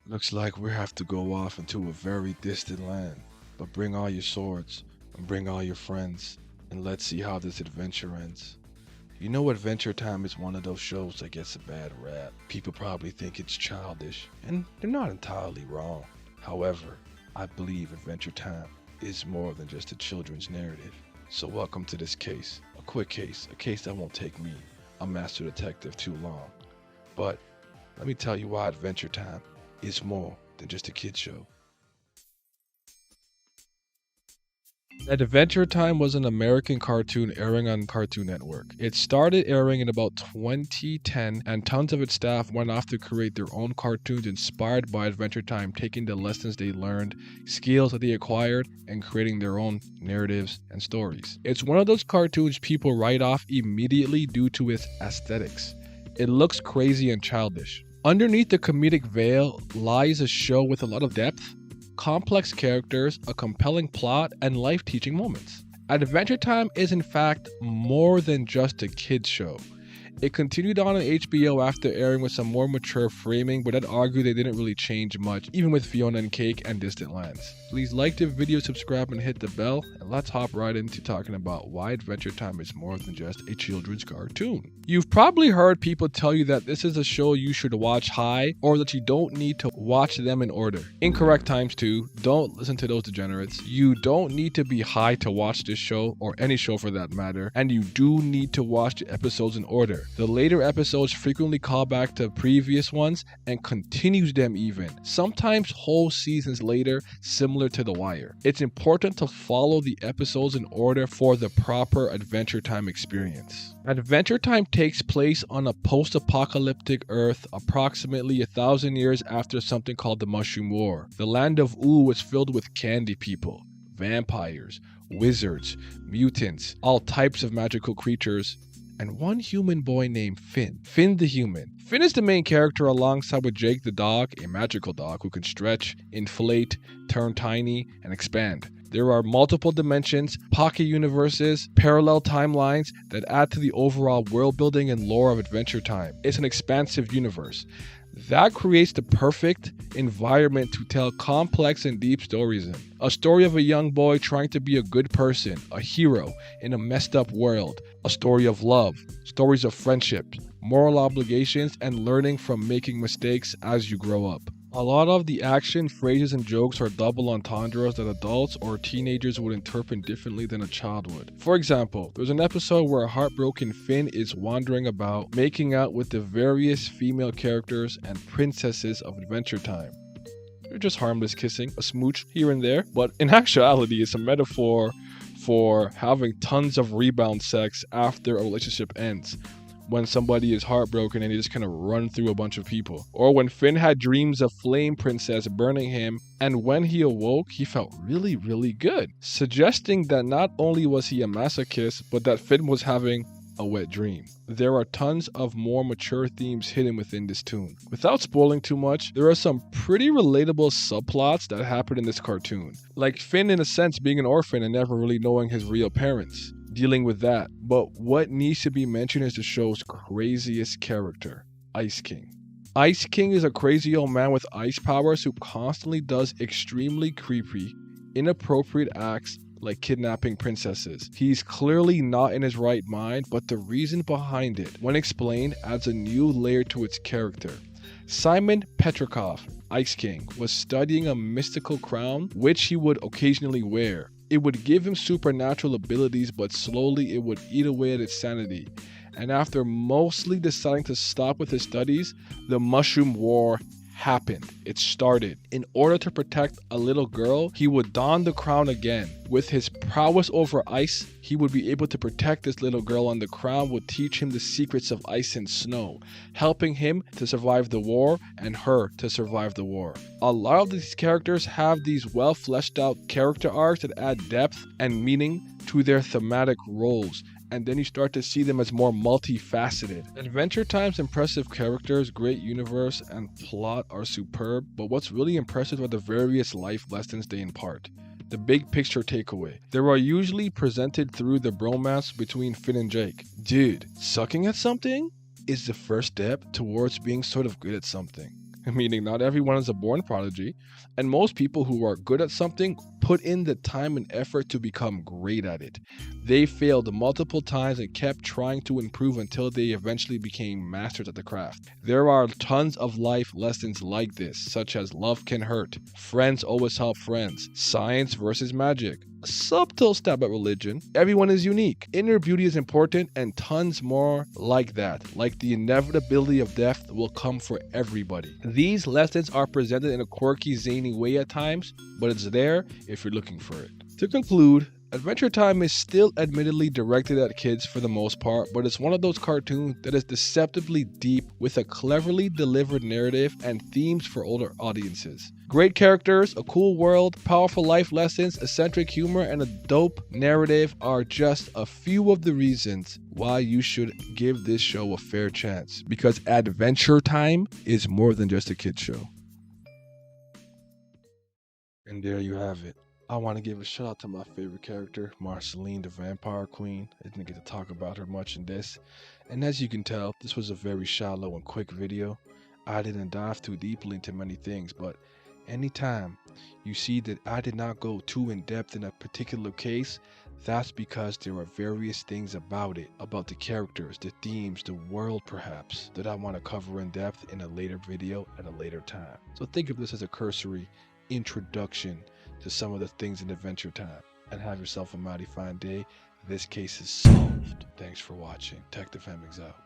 Looks like we have to go off into a very distant land. But bring all your swords and bring all your friends, and let's see how this adventure ends. You know, Adventure Time is one of those shows that gets a bad rap. People probably think it's childish, and they're not entirely wrong. However, I believe Adventure Time is more than just a children's narrative. So, welcome to this case. A quick case, a case that won't take me, a master detective, too long. But let me tell you why Adventure Time is more than just a kid show. Adventure Time was an American cartoon airing on Cartoon Network. It started airing in about 2010, and tons of its staff went off to create their own cartoons inspired by Adventure Time, taking the lessons they learned, skills that they acquired, and creating their own narratives and stories. It's one of those cartoons people write off immediately due to its aesthetics. It looks crazy and childish. Underneath the comedic veil lies a show with a lot of depth, complex characters, a compelling plot, and life teaching moments. Adventure Time is, in fact, more than just a kids' show. It continued on HBO after airing with some more mature framing, but I'd argue they didn't really change much, even with Fiona and Cake and Distant Lands. Please like the video, subscribe, and hit the bell, and let's hop right into talking about why Adventure Time is more than just a children's cartoon. You've probably heard people tell you that this is a show you should watch high, or that you don't need to watch them in order. Incorrect times two. Don't listen to those degenerates. You don't need to be high to watch this show, or any show for that matter, and you do need to watch the episodes in order. The later episodes frequently call back to previous ones and continues them even, sometimes whole seasons later, similar to The Wire. It's important to follow the episodes in order for the proper Adventure Time experience. Adventure Time takes place on a post-apocalyptic Earth approximately 1,000 years after something called the Mushroom War. The land of Oo was filled with candy people, vampires, wizards, mutants, all types of magical creatures, and one human boy named Finn. Finn the human. Finn is the main character alongside with Jake the dog, a magical dog who can stretch, inflate, turn tiny, and expand. There are multiple dimensions, pocket universes, parallel timelines that add to the overall world building and lore of Adventure Time. It's an expansive universe. That creates the perfect environment to tell complex and deep stories in. A story of a young boy trying to be a good person, a hero in a messed up world. A story of love, stories of friendship, moral obligations, and learning from making mistakes as you grow up. A lot of the action, phrases, and jokes are double entendres that adults or teenagers would interpret differently than a child would. For example, there's an episode where a heartbroken Finn is wandering about, making out with the various female characters and princesses of Adventure Time. They're just harmless kissing, a smooch here and there, but in actuality, it's a metaphor for having tons of rebound sex after a relationship ends, when somebody is heartbroken and they just kind of run through a bunch of people. Or when Finn had dreams of Flame Princess burning him, and when he awoke, he felt really, really good, suggesting that not only was he a masochist, but that Finn was having a wet dream. There are tons of more mature themes hidden within this tune. Without spoiling too much, there are some pretty relatable subplots that happen in this cartoon. Like Finn, in a sense, being an orphan and never really knowing his real parents, dealing with that. But what needs to be mentioned is the show's craziest character, Ice King. Ice King is a crazy old man with ice powers who constantly does extremely creepy, inappropriate acts like kidnapping princesses. He's clearly not in his right mind, but the reason behind it, when explained, adds a new layer to its character. Simon Petrikov, Ice King, was studying a mystical crown which he would occasionally wear. It would give him supernatural abilities, but slowly it would eat away at its sanity. And after mostly deciding to stop with his studies, the Mushroom War happened. It started. In order to protect a little girl, he would don the crown again. With his prowess over ice, he would be able to protect this little girl, and the crown would teach him the secrets of ice and snow, helping him to survive the war and her to survive the war. A lot of these characters have these well fleshed out character arcs that add depth and meaning to their thematic roles, and then you start to see them as more multifaceted. Adventure Time's impressive characters, great universe, and plot are superb, but what's really impressive are the various life lessons they impart. The big picture takeaway. They are usually presented through the bromance between Finn and Jake. Dude, sucking at something is the first step towards being sort of good at something. meaning not everyone is a born prodigy, and most people who are good at something put in the time and effort to become great at it. They failed multiple times and kept trying to improve until they eventually became masters at the craft. There are tons of life lessons like this, such as love can hurt, friends always help friends, science versus magic, a subtle stab at religion, everyone is unique, inner beauty is important, and tons more like that. Like the inevitability of death will come for everybody. These lessons are presented in a quirky, zany way at times, but it's there if you're looking for it. To conclude, Adventure Time is still admittedly directed at kids for the most part, but it's one of those cartoons that is deceptively deep with a cleverly delivered narrative and themes for older audiences. Great characters, a cool world, powerful life lessons, eccentric humor, and a dope narrative are just a few of the reasons why you should give this show a fair chance. Because Adventure Time is more than just a kid's show. And there you have it. I want to give a shout out to my favorite character, Marceline, the Vampire Queen. I didn't get to talk about her much in this. And as you can tell, this was a very shallow and quick video. I didn't dive too deeply into many things, but anytime you see that I did not go too in depth in a particular case, that's because there are various things about it, about the characters, the themes, the world perhaps, that I want to cover in depth in a later video at a later time. So think of this as a cursory introduction to some of the things in Adventure Time, and have yourself a mighty fine day. This case is solved. Thanks for watching. Detective Hemmings out.